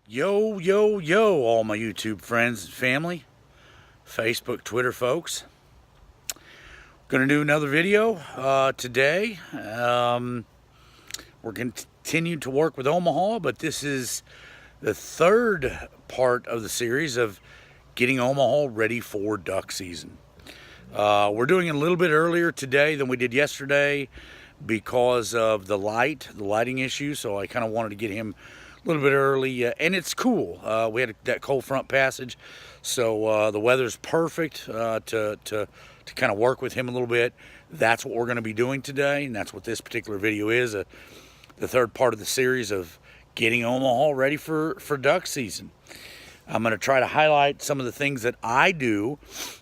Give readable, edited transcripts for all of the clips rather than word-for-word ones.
Yo, yo, yo, all my YouTube friends and family, Facebook, Twitter folks. Gonna do another video today. We're going to continue to work with Omaha, but this is the third part of the series of getting Omaha ready for duck season. We're doing it a little bit earlier today than we did yesterday because of the lighting issue, so I kind of wanted to get him a little bit early, and it's cool. We had that cold front passage, so the weather's perfect to kind of work with him a little bit. That's what we're going to be doing today, and that's what this particular video is, the third part of the series of getting Omaha ready for duck season. I'm going to try to highlight some of the things that I do,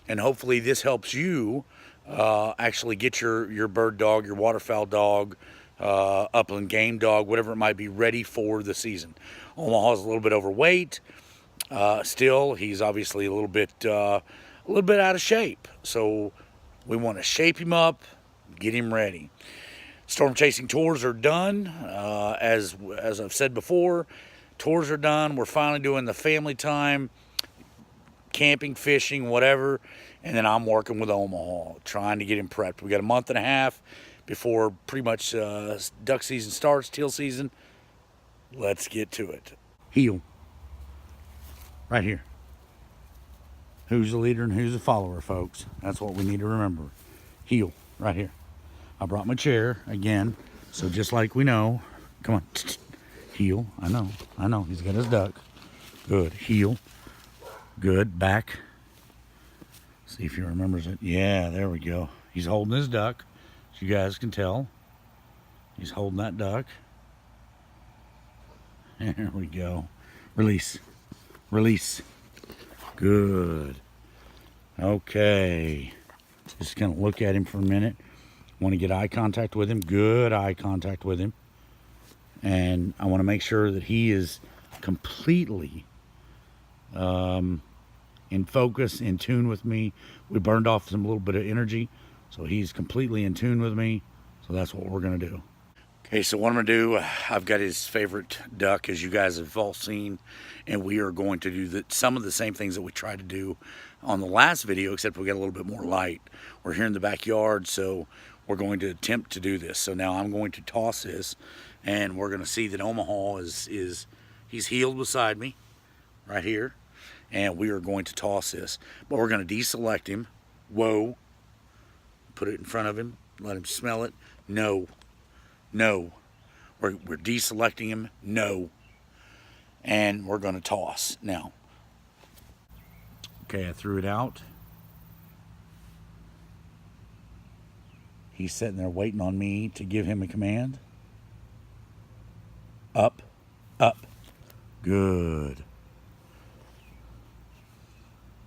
and hopefully this helps you actually get your bird dog, your waterfowl dog, upland game dog, whatever it might be, ready for the season. Omaha's a little bit overweight. Still, he's obviously a little bit out of shape. So we want to shape him up, get him ready. Storm chasing tours are done. As I've said before, tours are done. We're finally doing the family time, camping, fishing, whatever. And then I'm working with Omaha, trying to get him prepped. We got a month and a half before pretty much duck season starts, teal season. Let's get to it. Heel. Right here. Who's the leader and who's the follower, folks? That's what we need to remember. Heel. Right here. I brought my chair again, so just like we know. Come on. Heel. I know. He's got his duck. Good. Heel. Good. Back. See if he remembers it. Yeah, there we go. He's holding his duck. As you guys can tell, he's holding that duck. There we go. Release. Release. Good. Okay. Just gonna look at him for a minute. Want to get eye contact with him. Good eye contact with him. And I want to make sure that he is completely in focus, in tune with me. We burned off some little bit of energy, so he's completely in tune with me. So that's what we're going to do. Okay, so what I'm going to do, I've got his favorite duck, as you guys have all seen, and we are going to do some of the same things that we tried to do on the last video, except we got a little bit more light. We're here in the backyard, so we're going to attempt to do this. So now I'm going to toss this, and we're going to see that Omaha he's heeled beside me, right here. And we are going to toss this. But we're going to deselect him. Whoa. Put it in front of him. Let him smell it. No. No. We're deselecting him. No. And we're going to toss. Now. Okay, I threw it out. He's sitting there waiting on me to give him a command. Up. Up. Good.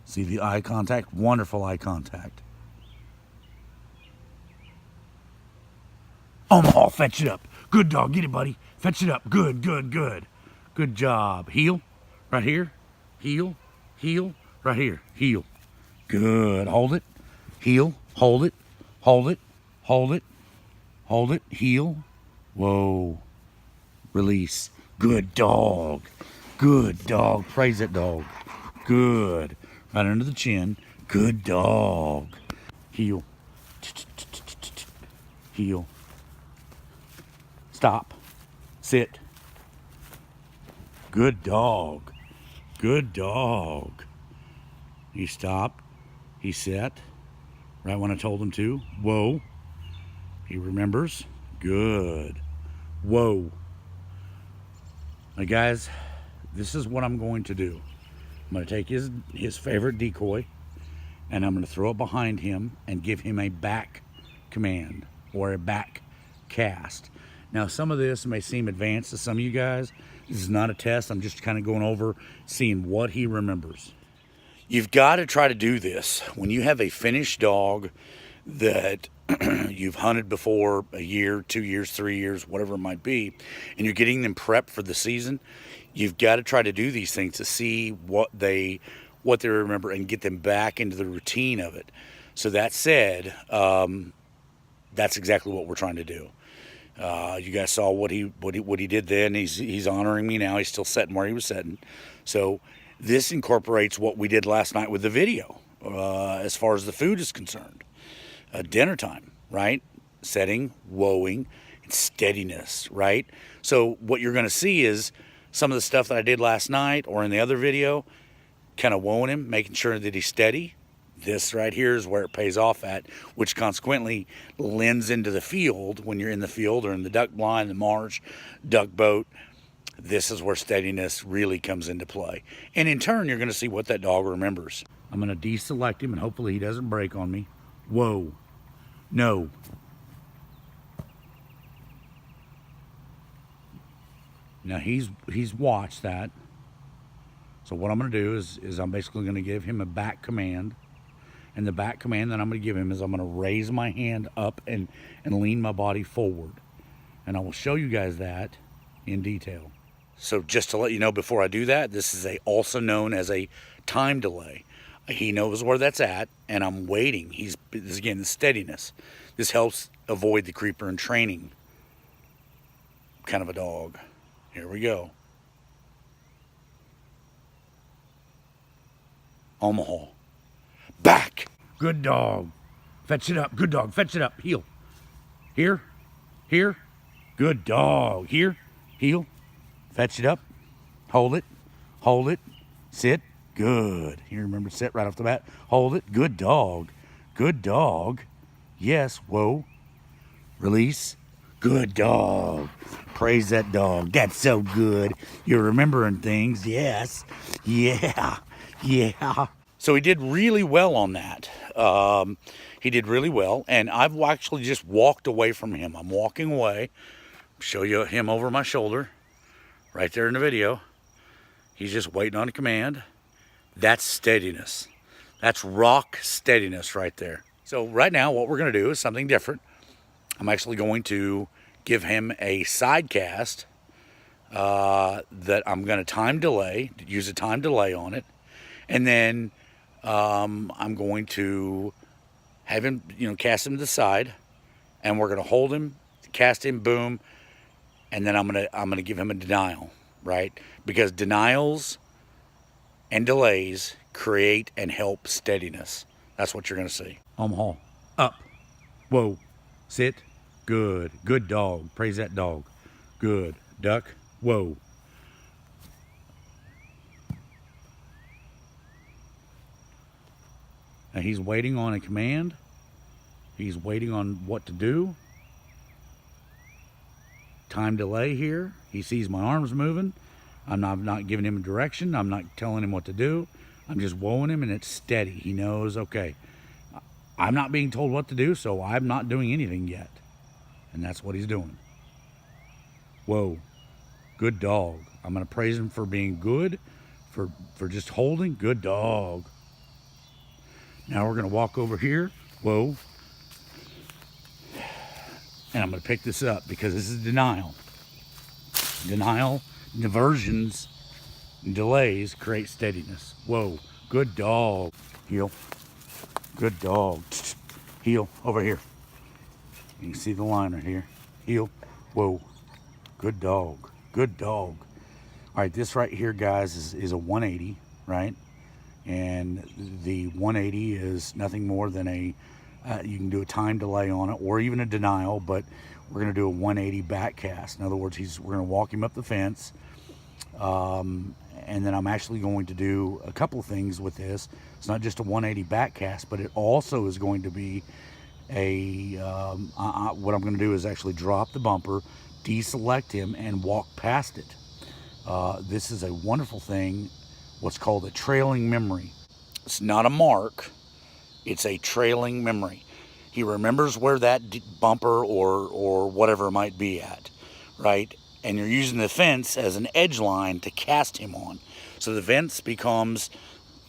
See the eye contact? Wonderful eye contact. Omaha, fetch it up. Good dog. Get it, buddy. Fetch it up. Good, good, good. Good job. Heel. Right here. Heel. Heel. Right here. Heel. Good. Hold it. Heel. Hold it. Hold it. Hold it. Hold it. Heel. Whoa. Release. Good dog. Good dog. Praise that dog. Good. Right under the chin. Good dog. Heel. Heel. Stop. Sit. Good dog. Good dog. He stopped. He sat. Right when I told him to. Whoa. He remembers. Good. Whoa. Now guys, this is what I'm going to do. I'm going to take his favorite decoy, and I'm going to throw it behind him and give him a back command or a back cast. Now, some of this may seem advanced to some of you guys. This is not a test. I'm just kind of going over, seeing what he remembers. You've got to try to do this when you have a finished dog that you've hunted before a year, 2 years, 3 years, whatever it might be, and you're getting them prepped for the season. You've got to try to do these things to see what they remember and get them back into the routine of it. So that said, that's exactly what we're trying to do. You guys saw what he did then. He's honoring me now. He's still sitting where he was sitting. So this incorporates what we did last night with the video, as far as the food is concerned. Dinner time, right? Setting, wowing, and steadiness, right? So what you're going to see is some of the stuff that I did last night or in the other video, kind of wowing him, making sure that he's steady. This right here is where it pays off at, which consequently lends into the field. When you're in the field or in the duck blind, the marsh, duck boat, this is where steadiness really comes into play. And in turn, you're going to see what that dog remembers. I'm going to deselect him and hopefully he doesn't break on me. Whoa. No. Now he's watched that. So what I'm going to do is I'm basically going to give him a back command. And the back command that I'm going to give him is I'm going to raise my hand up and lean my body forward. And I will show you guys that in detail. So just to let you know before I do that, this is also known as a time delay. He knows where that's at, and I'm waiting. This is, again, the steadiness. This helps avoid the creeper and training kind of a dog. Here we go. Omaha. Back. Good dog. Fetch it up. Good dog. Fetch it up. Heel. Here. Here. Good dog. Here. Heel. Fetch it up. Hold it. Hold it. Sit. Good. Here, remember, sit right off the bat. Hold it. Good dog. Good dog. Yes. Whoa. Release. Good dog. Praise that dog. That's so good. You're remembering things. Yes. Yeah. Yeah. So he did really well on that. He did really well. And I've actually just walked away from him. I'm walking away. Show you him over my shoulder. Right there in the video. He's just waiting on a command. That's steadiness. That's rock steadiness right there. So right now what we're going to do is something different. I'm actually going to give him a side cast that I'm going to time delay, use a time delay on it. And then I'm going to have him, cast him to the side, and we're going to hold him, cast him, boom, and then I'm going to give him a denial, right? Because denials and delays create and help steadiness. That's what you're going to see. Omaha, up, whoa, sit, good, good dog, praise that dog, good, duck, whoa. And he's waiting on a command. He's waiting on what to do. Time delay here. He sees my arms moving. I'm not giving him a direction. I'm not telling him what to do. I'm just wowing him, and it's steady. He knows, okay, I'm not being told what to do, so I'm not doing anything yet. And that's what he's doing. Whoa. Good dog. I'm going to praise him for being good, for just holding. Good dog. Now we're going to walk over here. Whoa. And I'm going to pick this up because this is denial. Denial, diversions, and delays create steadiness. Whoa. Good dog. Heel. Good dog. Heel. Over here. You can see the line right here. Heel. Whoa. Good dog. Good dog. All right, this right here, guys, is a 180, right? And the 180 is nothing more than you can do a time delay on it or even a denial, but we're going to do a 180 back cast. In other words, we're going to walk him up the fence. And then I'm actually going to do a couple of things with this. It's not just a 180 back cast, but it also is going to be what I'm going to do is actually drop the bumper, deselect him, and walk past it. This is a wonderful thing. What's called a trailing memory. It's not a mark, it's a trailing memory. He remembers where that bumper or whatever it might be at, right? And you're using the fence as an edge line to cast him on. So the fence becomes,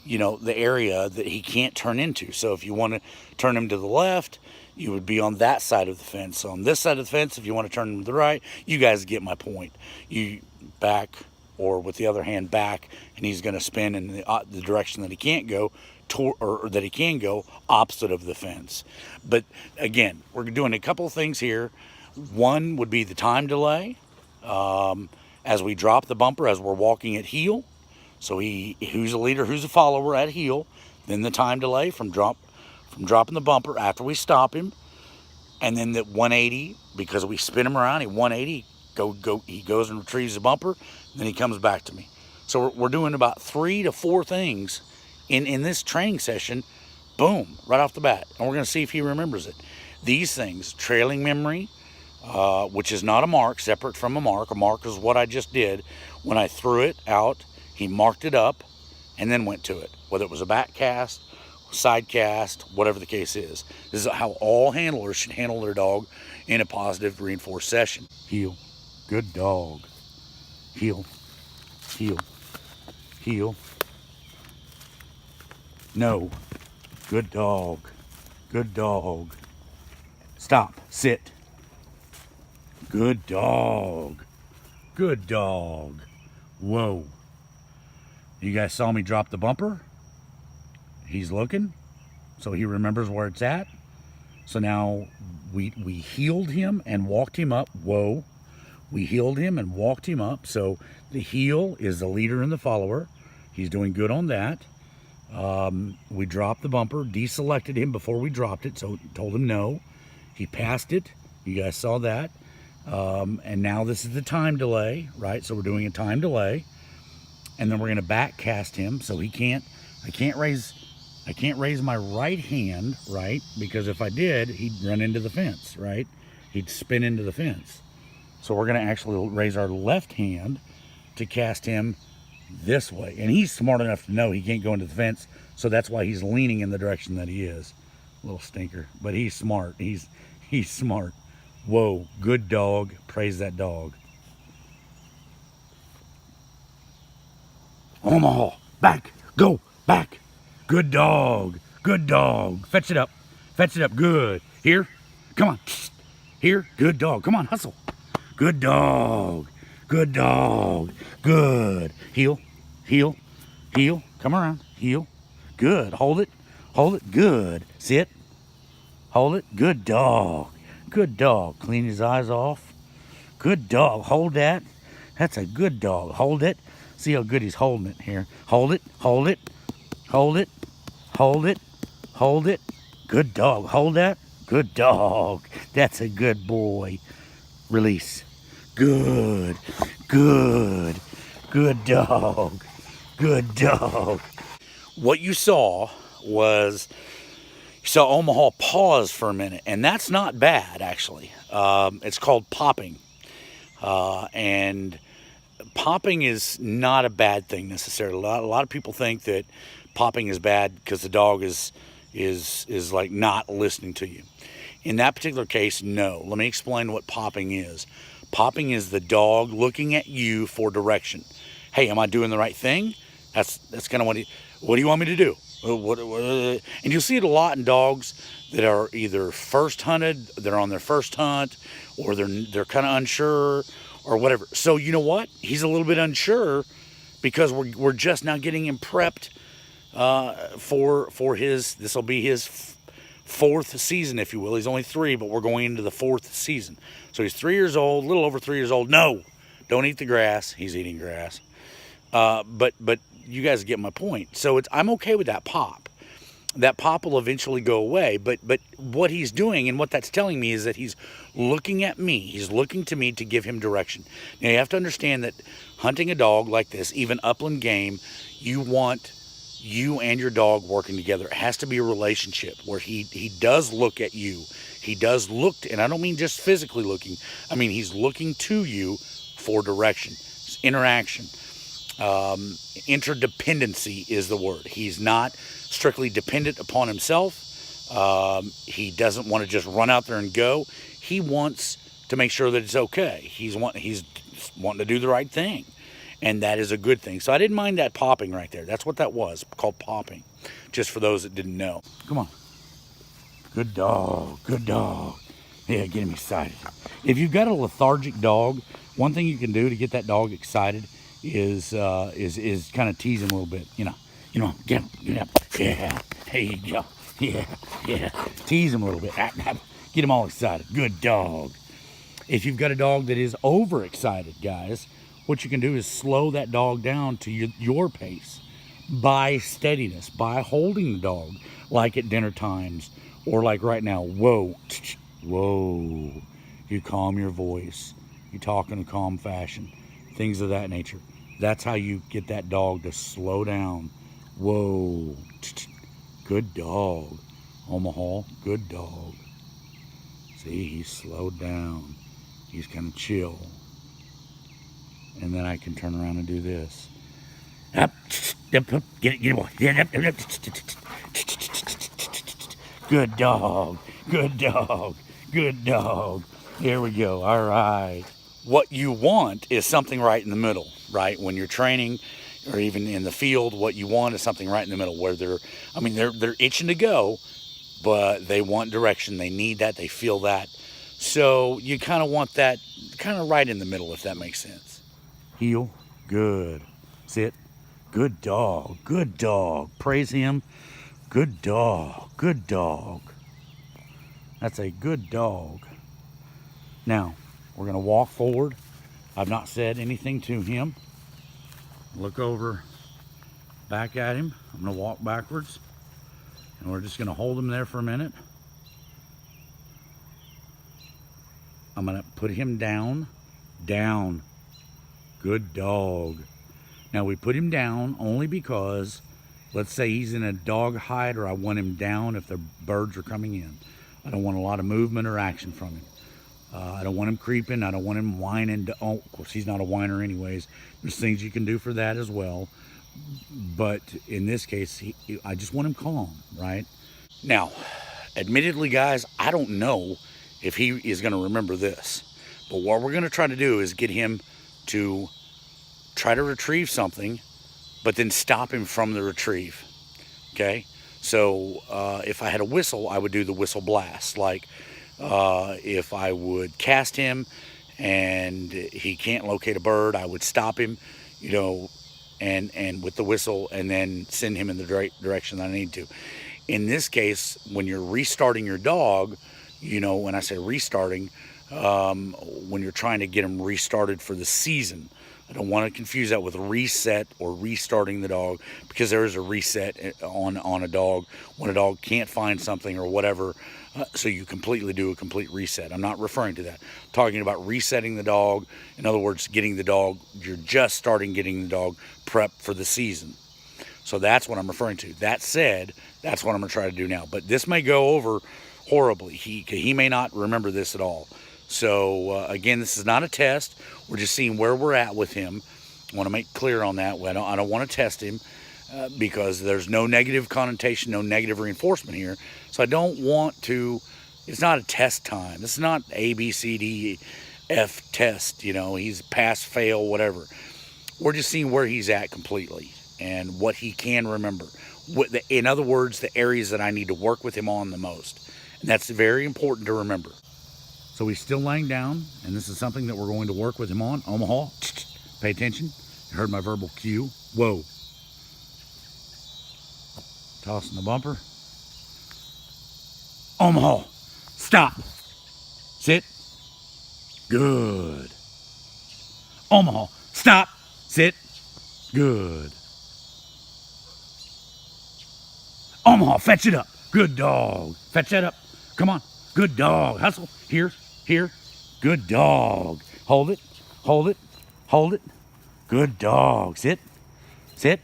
the area that he can't turn into. So if you want to turn him to the left, you would be on that side of the fence. So on this side of the fence, if you want to turn him to the right, you guys get my point. You back, or with the other hand back, and he's going to spin in the direction that he can't go, or that he can go opposite of the fence. But again, we're doing a couple of things here. One would be the time delay. As we drop the bumper, as we're walking at heel. So who's a leader, who's a follower at heel. Then the time delay from dropping the bumper after we stop him. And then the 180, because we spin him around, he 180, he goes and retrieves the bumper, then he comes back to me. So we're doing about 3 to 4 things in this training session, boom, right off the bat. And we're gonna see if he remembers it. These things, trailing memory, which is not a mark, separate from a mark. A mark is what I just did. When I threw it out, he marked it up and then went to it, whether it was a back cast, side cast, whatever the case is. This is how all handlers should handle their dog in a positive reinforced session. Heel, good dog. Heel, heel, heel. No, good dog, good dog. Stop, sit. Good dog, good dog. Whoa. You guys saw me drop the bumper? He's looking, so he remembers where it's at. So now we heeled him and walked him up. Whoa. We heeled him and walked him up. So the heel is the leader and the follower. He's doing good on that. We dropped the bumper, deselected him before we dropped it, so told him no. He passed it. You guys saw that. And now this is the time delay, right? So we're doing a time delay. And then we're gonna back cast him, so I can't raise my right hand, right? Because if I did, he'd run into the fence, right? He'd spin into the fence. So we're gonna actually raise our left hand to cast him this way. And he's smart enough to know he can't go into the fence, so that's why he's leaning in the direction that he is. Little stinker, but he's smart. He's smart. Whoa, good dog. Praise that dog. Omaha, back, go, back. Good dog, good dog. Fetch it up, good. Here, come on. Here, good dog. Come on, hustle. Good dog, good dog, good. Heel, heel, heel. Come around, heel. Good, hold it, good. Sit, hold it, good dog. Good dog. Clean his eyes off. Good dog. Hold that. That's a good dog. Hold it. See how good he's holding it here. Hold it. Hold it. Hold it. Hold it. Hold it. Good dog. Hold that. Good dog. That's a good boy. Release. Good. Good. Good dog. Good dog. What you saw was... You saw Omaha pause for a minute, and that's not bad, actually. It's called popping. And popping is not a bad thing necessarily. A lot of people think that popping is bad because the dog is like not listening to you. In that particular case, no. Let me explain what popping is. Popping is the dog looking at you for direction. Hey, am I doing the right thing? That's kind of what do you want me to do? And you'll see it a lot in dogs that are either first hunted, they're on their first hunt, or they're kind of unsure or whatever. So you know what? He's a little bit unsure because we're just now getting him prepped for this will be his 4th season, if you will. He's only 3, but we're going into the 4th season. So he's 3 years old, a little over 3 years old. No, don't eat the grass. He's eating grass. But you guys get my point. So I'm okay with that pop. That pop will eventually go away. But what he's doing and what that's telling me is that he's looking at me. He's looking to me to give him direction. Now you have to understand that hunting a dog like this, even upland game, you want you and your dog working together. It has to be a relationship where he does look at you. He does look, and I don't mean just physically looking. I mean he's looking to you for direction. It's interaction. Interdependency is the word. He's not strictly dependent upon himself. He doesn't want to just run out there and go. He wants to make sure that it's okay. He's wanting to do the right thing, and that is a good thing. So I didn't mind that popping right there. That's what that was, called popping, just for those that didn't know. Come on. Good dog, good dog. Yeah, get him excited. If you've got a lethargic dog, one thing you can do to get that dog excited is kind of tease him a little bit. You know, get him. Yeah, there you go. Yeah. Tease him a little bit. Get him all excited. Good dog. If you've got a dog that is overexcited, guys, what you can do is slow that dog down to your pace by steadiness, by holding the dog, like at dinner times or like right now. Whoa, whoa. You calm your voice. You talk in a calm fashion, things of that nature. That's how you get that dog to slow down. Whoa, good dog. Omaha, good dog. See, he's slowed down. He's kind of chill. And then I can turn around and do this. Up, get it. Good dog, good dog, good dog. Here we go, all right. What you want is something right in the middle, right? When you're training or even in the field, what you want is something right in the middle where they're itching to go, but they want direction. They need that, they feel that. So you kind of want that kind of right in the middle, if that makes sense. Heel, good. Sit, good dog, good dog. Praise him, good dog, good dog. That's a good dog. Now, we're gonna walk forward. I've not said anything to him. Look over, back at him. I'm gonna walk backwards, and we're just gonna hold him there for a minute. I'm gonna put him down, down. Good dog. Now we put him down only because, let's say he's in a dog hide, or I want him down if the birds are coming in. I don't want a lot of movement or action from him. I don't want him creeping. I don't want him whining. Oh, of course, he's not a whiner anyways. There's things you can do for that as well. But in this case, I just want him calm, right? Now, admittedly, guys, I don't know if he is going to remember this. But what we're going to try to do is get him to try to retrieve something, but then stop him from the retrieve, okay? So if I had a whistle, I would do the whistle blast. Like if I would cast him and he can't locate a bird, I would stop him, you know, and with the whistle, and then send him in the direction that I need to. In this case, when you're restarting your dog, you know, when I say restarting, when you're trying to get them restarted for the season, I don't want to confuse that with reset or restarting the dog, because there is a reset on a dog when a dog can't find something or whatever. So you completely do a complete reset. I'm not referring to that. I'm talking about resetting the dog. In other words, getting the dog, you're just starting getting the dog prepped for the season. So that's what I'm referring to. That said, that's what I'm going to try to do now. But this may go over horribly. He may not remember this at all. So again, this is not a test. We're just seeing where we're at with him. I want to make clear on that. I don't want to test him because there's no negative connotation, no negative reinforcement here. So I don't want to, it's not a test time. It's not A, B, C, D, F test, you know, he's pass, fail, whatever. We're just seeing where he's at completely and what he can remember. In other words, the areas that I need to work with him on the most. And that's very important to remember. So he's still laying down, and this is something that we're going to work with him on. Omaha, pay attention. You heard my verbal cue. Whoa. Tossing the bumper. Omaha, stop. Sit. Good. Omaha, stop. Sit. Good. Omaha, fetch it up. Good dog. Fetch that up. Come on. Good dog. Hustle. Here. Here. Good dog. Hold it. Hold it. Hold it. Good dog. Sit. Sit.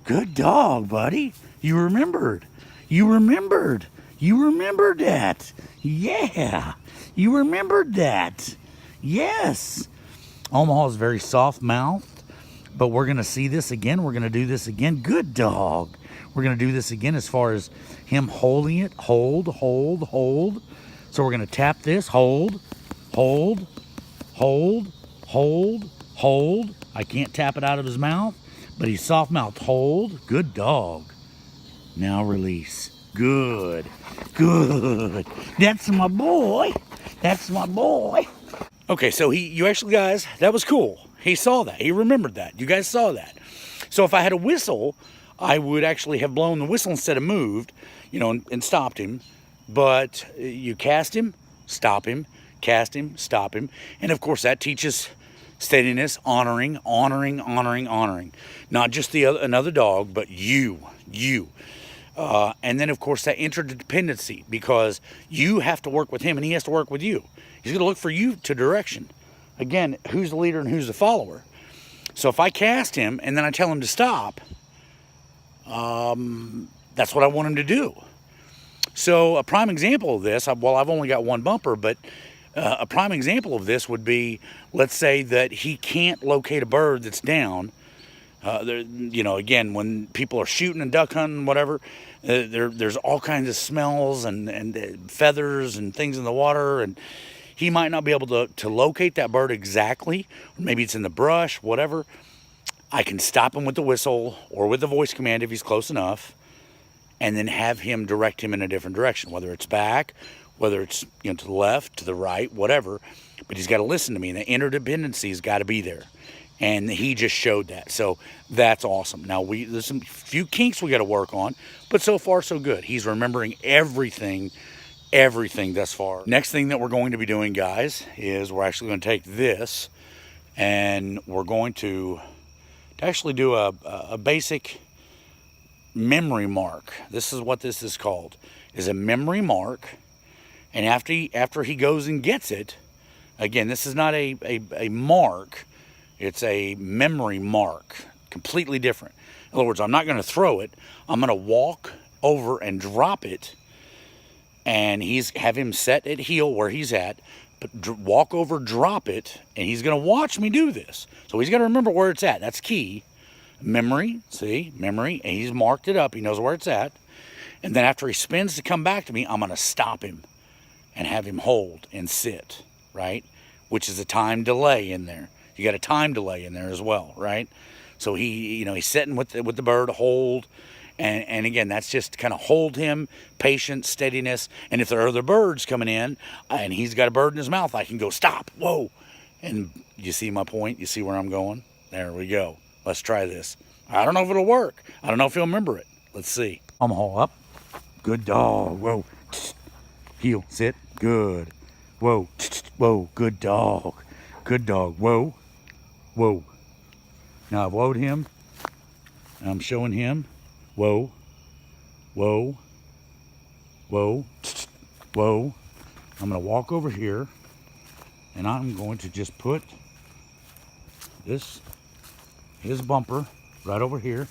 Good dog, buddy. You remembered. You remembered. You remembered that. Yeah. You remembered that. Yes. Omaha's very soft-mouthed, but we're going to see this again. We're going to do this again. Good dog. We're going to do this again as far as him holding it. Hold, hold, hold. So we're going to tap this. Hold, hold, hold, hold, hold. I can't tap it out of his mouth, but he's soft-mouthed. Hold. Good dog. Now release. Good. Good. That's my boy. That's my boy. Okay, so you actually, guys, that was cool. He saw that. He remembered that. You guys saw that. So if I had a whistle, I would actually have blown the whistle instead of moved, you know, and stopped him. But you cast him, stop him. cast him, stop him. And of course that teaches steadiness, honoring. Not just another dog, but you. And then of course that interdependency, because you have to work with him and he has to work with you. He's going to look for you to direction. Again, who's the leader and who's the follower? So if I cast him and then I tell him to stop, that's what I want him to do. So a prime example of this, well, I've only got one bumper, but a prime example of this would be, let's say that he can't locate a bird that's down. You know, again, when people are shooting and duck hunting, whatever, there's all kinds of smells and feathers and things in the water, and he might not be able to locate that bird exactly, or maybe it's in the brush, whatever. I can stop him with the whistle or with the voice command if he's close enough, and then have him direct him in a different direction, whether it's back, whether it's, you know, to the left, to the right, whatever. But he's got to listen to me, and the interdependency's got to be there. And he just showed that. So that's awesome. Now, there's some few kinks we got to work on, but so far so good. He's remembering everything thus far. Next thing that we're going to be doing, guys, is we're actually going to take this and we're going to actually do a basic memory mark. This is what this is called, is a memory mark. And after he goes and gets it, again, this is not a mark. It's a memory mark, completely different. In other words, I'm not going to throw it. I'm going to walk over and drop it, and have him set at heel where he's at, but walk over, drop it, and he's going to watch me do this. So he's got to remember where it's at. That's key. Memory, see, memory, and he's marked it up. He knows where it's at. And then after he spins to come back to me, I'm going to stop him and have him hold and sit, right? Which is a time delay in there. You got a time delay in there as well, right? So he's sitting with the bird, hold, and again, that's just kind of hold him, patience, steadiness. And if there are other birds coming in, and he's got a bird in his mouth, I can go stop, whoa, and you see my point? You see where I'm going? There we go. Let's try this. I don't know if it'll work. I don't know if he'll remember it. Let's see. Omaha up. Good dog. Whoa. Heel. Sit. Good. Whoa. Whoa. Good dog. Good dog. Whoa. Whoa. Now I've whoa'd him. I'm showing him. Whoa. Whoa. Whoa. Whoa. I'm going to walk over here, and I'm going to just put his bumper right over here.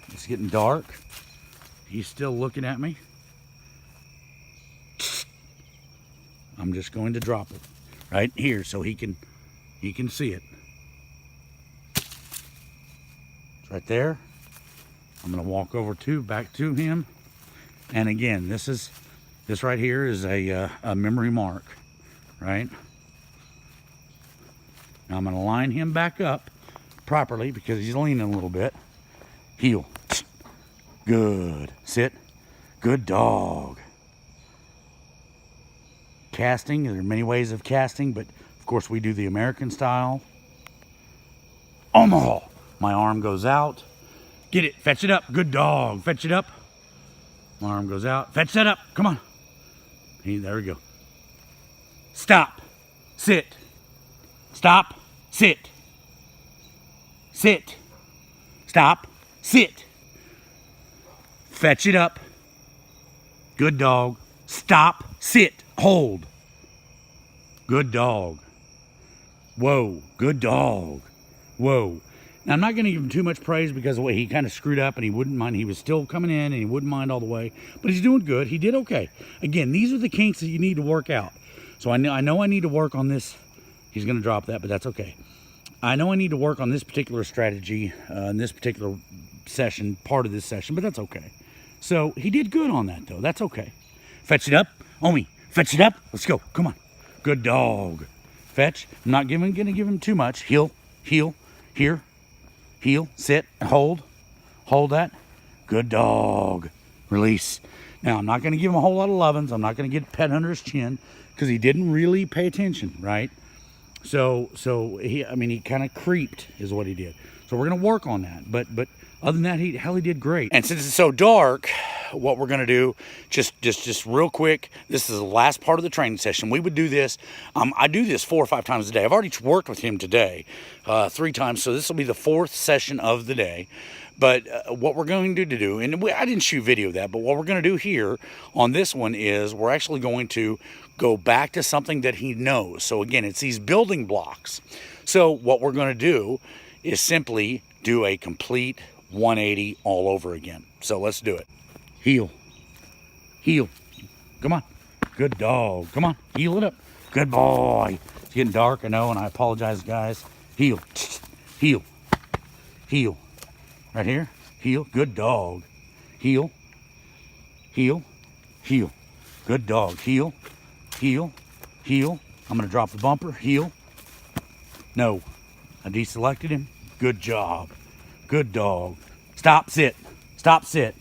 It's getting dark. He's still looking at me. I'm just going to drop it right here so he can see it. It's right there. I'm going to walk over back to him. And again, this right here is a memory mark, right? Now I'm going to line him back up properly because he's leaning a little bit. Heel. Good. Sit. Good dog. Casting. There are many ways of casting, but of course we do the American style. Omaha. My arm goes out. Get it. Fetch it up. Good dog. Fetch it up. My arm goes out. Fetch that up. Come on. There we go. Stop. Sit. Stop. Sit. Sit. Stop. Sit. Fetch it up. Good dog. Stop. Sit. Hold. Good dog. Whoa. Good dog. Whoa. Now, I'm not going to give him too much praise because of the way he kind of screwed up and he wouldn't mind. He was still coming in and he wouldn't mind all the way. But he's doing good. He did okay. Again, these are the kinks that you need to work out. So I know I need to work on this. He's going to drop that, but that's okay. I know I need to work on this particular strategy in this particular session, part of this session, but that's okay. So he did good on that, though. That's okay. Fetch it up. Omi, fetch it up. Let's go. Come on. Good dog. Fetch. I'm not going to give him too much. Heel. Heel. Here. Heel, sit, and hold. Hold that. Good dog. Release. Now, I'm not going to give him a whole lot of lovin's. I'm not going to get pet under his chin because he didn't really pay attention, right? So he kind of creeped is what he did. So So we're going to work on that. But other than that, he did great. And since it's so dark, what we're going to do, just real quick, this is the last part of the training session. We would do this. I do this 4 or 5 times a day. I've already worked with him today 3 times, so this will be the 4th session of the day. But what we're going to do, and I didn't shoot video of that, but what we're going to do here on this one is we're actually going to go back to something that he knows. So again, it's these building blocks. So what we're going to do is simply do a complete 180 all over again. So let's do it. Heel. Heel. Come on. Good dog. Come on. Heel it up. Good boy. It's getting dark, I know, and I apologize, guys. Heel. Heel. Heel. Right here. Heel. Good dog. Heel. Heel. Heel. Good dog. Heel. Heel. Heel. I'm going to drop the bumper. Heel. No. I deselected him. Good job. Good dog. Stop, sit. Stop, sit.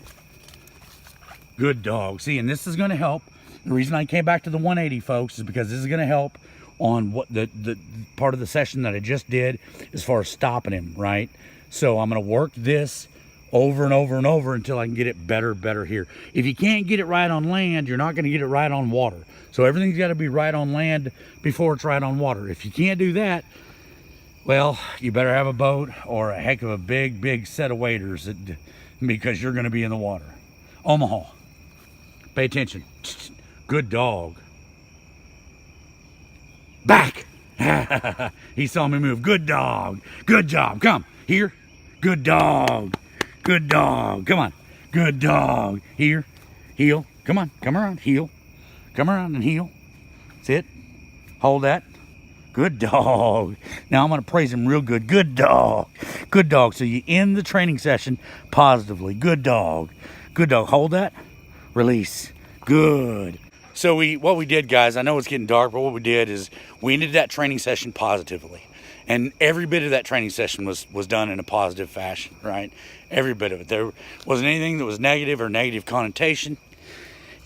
Good dog. See, and this is going to help. The reason I came back to the 180, folks, is because this is going to help on what the part of the session that I just did as far as stopping him, right? So I'm going to work this over and over and over until I can get it better here. If you can't get it right on land, you're not going to get it right on water. So everything's got to be right on land before it's right on water. If you can't do that, well, you better have a boat or a heck of a big set of waders because you're going to be in the water. Omaha, pay attention. Good dog. Back. He saw me move. Good dog. Good job. Come here. Good dog. Good dog. Come on. Good dog. Here. Heel. Come on. Come around. Heel. Come around and heel. Sit. Hold that. Good dog. Now I'm going to praise him real good. Good dog. Good dog. So you end the training session positively. Good dog. Good dog. Hold that. Release. Good. So what we did, guys, I know it's getting dark, but what we did is we ended that training session positively. And every bit of that training session was done in a positive fashion, right? Every bit of it. There wasn't anything that was negative or negative connotation.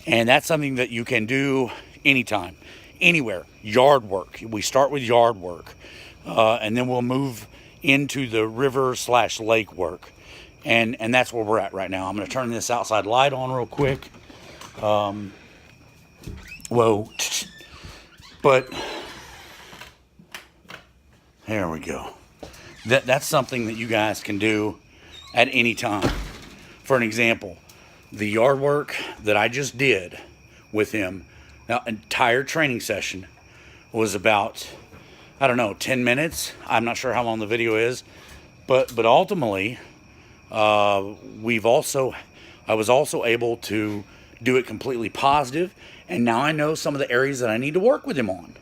And that's something that you can do anytime, anywhere. Yard work. We start with yard work. And then we'll move into the river/lake work. And that's where we're at right now. I'm going to turn this outside light on real quick. Whoa. But there we go. That's something that you guys can do at any time. For an example, the yard work that I just did with him, now entire training session was about, I don't know, 10 minutes. I'm not sure how long the video is, but ultimately, I was also able to do it completely positive, and now I know some of the areas that I need to work with him on.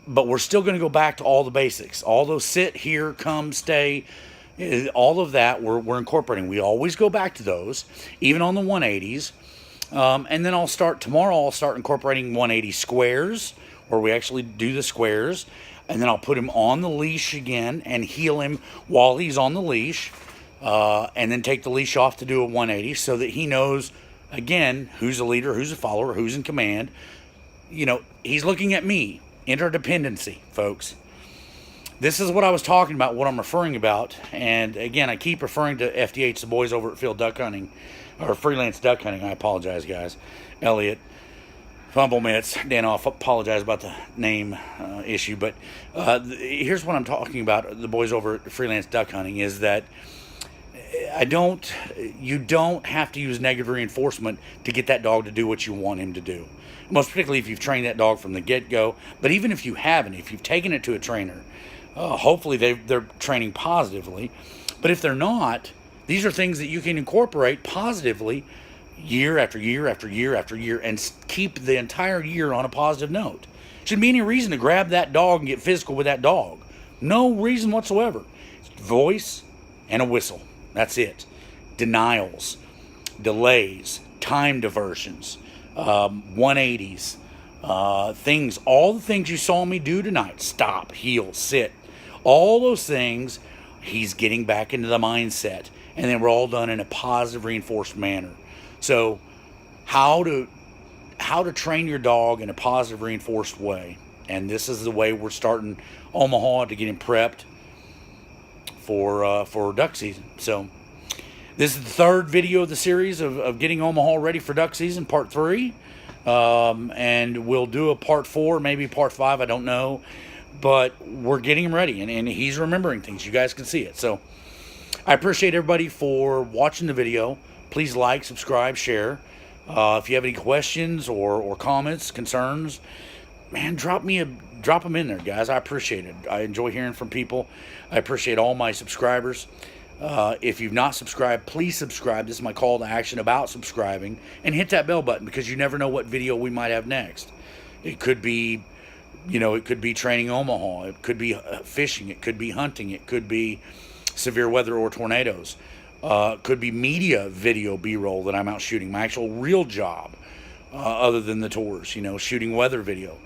But we're still going to go back to all the basics. All those sit, here, come, stay, all of that we're incorporating. We always go back to those, even on the 180s. And then tomorrow I'll start incorporating 180 squares, where we actually do the squares. And then I'll put him on the leash again and heel him while he's on the leash. And then take the leash off to do a 180 so that he knows, again, who's a leader, who's a follower, who's in command. You know, he's looking at me. Interdependency, folks. This is what I was talking about, what I'm referring about. And again, I keep referring to FDH, the boys over at Field Duck Hunting, or Freelance Duck Hunting. I apologize, guys. Elliot, Fumble Mitts, Dan, I apologize about the name issue. But here's what I'm talking about, the boys over at Freelance Duck Hunting, is that you don't have to use negative reinforcement to get that dog to do what you want him to do. Most particularly if you've trained that dog from the get-go. But even if you haven't, if you've taken it to a trainer, hopefully they're training positively. But if they're not, these are things that you can incorporate positively year after year after year after year and keep the entire year on a positive note. Shouldn't be any reason to grab that dog and get physical with that dog. No reason whatsoever. Voice and a whistle. That's it. Denials, delays, time diversions, 180s, things, all the things you saw me do tonight. Stop, heel, sit. All those things, he's getting back into the mindset. And then we're all done in a positive reinforced manner. So how to train your dog in a positive reinforced way. And this is the way we're starting Omaha to get him prepped for duck season. So this is the third video of the series of getting Omaha ready for duck season, part 3. And we'll do a part 4, maybe part 5, I don't know. But we're getting him ready, and he's remembering things. You guys can see it. So I appreciate everybody for watching the video. Please like, subscribe, share. If you have any questions or comments, concerns, man, drop them in there, guys. I appreciate it. I enjoy hearing from people. I appreciate all my subscribers. If you've not subscribed, please subscribe. This is my call to action about subscribing. And hit that bell button, because you never know what video we might have next. It could be, it could be training Omaha. It could be fishing. It could be hunting. It could be severe weather or tornadoes. It could be media video B-roll that I'm out shooting. My actual real job, other than the tours, shooting weather video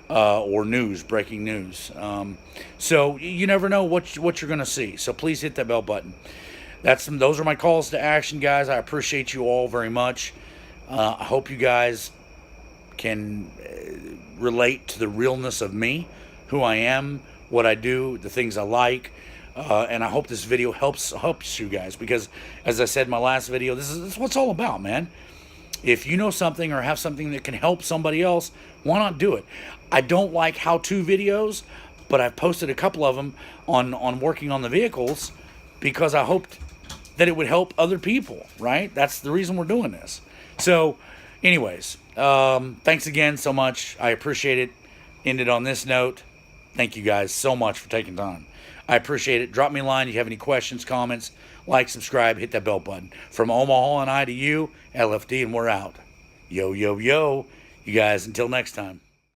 or news, breaking news. So you never know what you're going to see. So please hit that bell button. Those are my calls to action, guys. I appreciate you all very much. I hope you guys can relate to the realness of me, who I am, what I do, the things I like. And I hope this video helps you guys, because as I said in my last video, this is what it's all about, man. If you know something or have something that can help somebody else, why not do it? I don't like how-to videos, but I've posted a couple of them on working on the vehicles because I hoped that it would help other people, right? That's the reason we're doing this. So anyways, thanks again so much. I appreciate it. Ended on this note. Thank you guys so much for taking time. I appreciate it. Drop me a line if you have any questions, comments. Like, subscribe, hit that bell button. From Omaha and I to you, LFD, and we're out. Yo, yo, yo. You guys, until next time.